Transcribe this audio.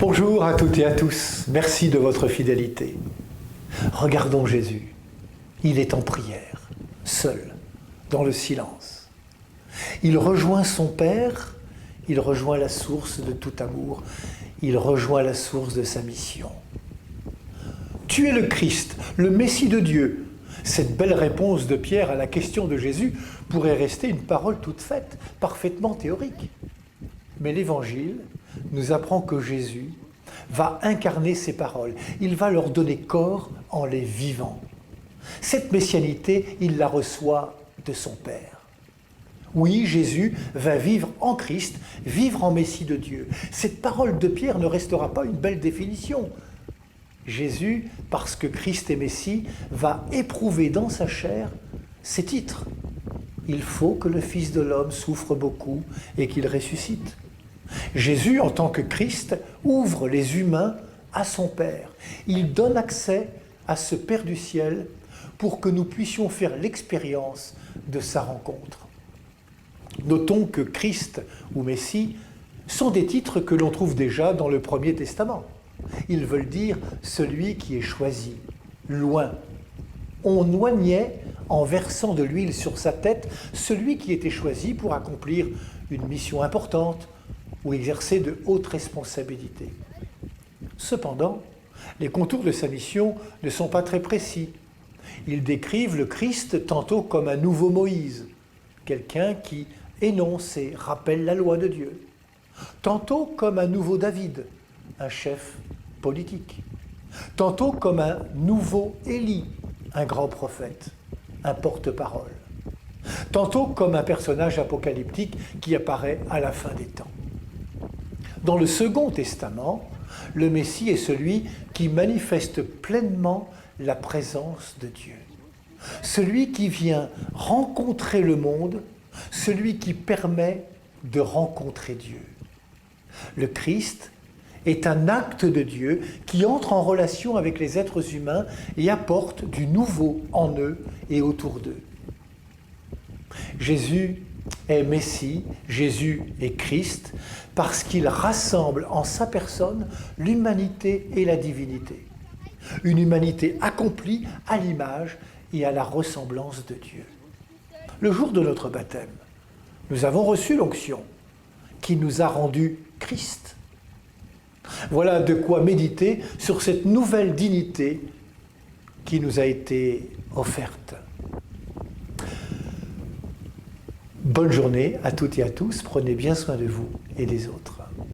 Bonjour à toutes et à tous, merci de votre fidélité. Regardons Jésus, il est en prière, seul, dans le silence. Il rejoint son Père, il rejoint la source de tout amour, il rejoint la source de sa mission. Tu es le Christ, le Messie de Dieu. Cette belle réponse de Pierre à la question de Jésus pourrait rester une parole toute faite, parfaitement théorique. Mais l'Évangile nous apprend que Jésus va incarner ces paroles. Il va leur donner corps en les vivant. Cette messianité, il la reçoit de son Père. Oui, Jésus va vivre en Christ, vivre en Messie de Dieu. Cette parole de Pierre ne restera pas une belle définition. Jésus, parce que Christ est Messie, va éprouver dans sa chair ces titres. Il faut que le Fils de l'homme souffre beaucoup et qu'il ressuscite. Jésus, en tant que Christ, ouvre les humains à son Père. Il donne accès à ce Père du ciel pour que nous puissions faire l'expérience de sa rencontre. Notons que Christ ou Messie sont des titres que l'on trouve déjà dans le Premier Testament. Ils veulent dire celui qui est choisi, loin. On oignait, en versant de l'huile sur sa tête, celui qui était choisi pour accomplir une mission importante ou exercer de hautes responsabilités. Cependant, les contours de sa mission ne sont pas très précis. Ils décrivent le Christ tantôt comme un nouveau Moïse, quelqu'un qui énonce et rappelle la loi de Dieu, tantôt comme un nouveau David, un chef politique, tantôt comme un nouveau Élie, un grand prophète, un porte-parole, tantôt comme un personnage apocalyptique qui apparaît à la fin des temps. Dans le Second Testament, le Messie est celui qui manifeste pleinement la présence de Dieu. Celui qui vient rencontrer le monde, celui qui permet de rencontrer Dieu. Le Christ est un acte de Dieu qui entre en relation avec les êtres humains et apporte du nouveau en eux et autour d'eux. Jésus est Messie, Jésus est Christ, parce qu'il rassemble en sa personne l'humanité et la divinité. Une humanité accomplie à l'image et à la ressemblance de Dieu. Le jour de notre baptême, nous avons reçu l'onction qui nous a rendus Christ. Voilà de quoi méditer sur cette nouvelle dignité qui nous a été offerte. Bonne journée à toutes et à tous, prenez bien soin de vous et des autres.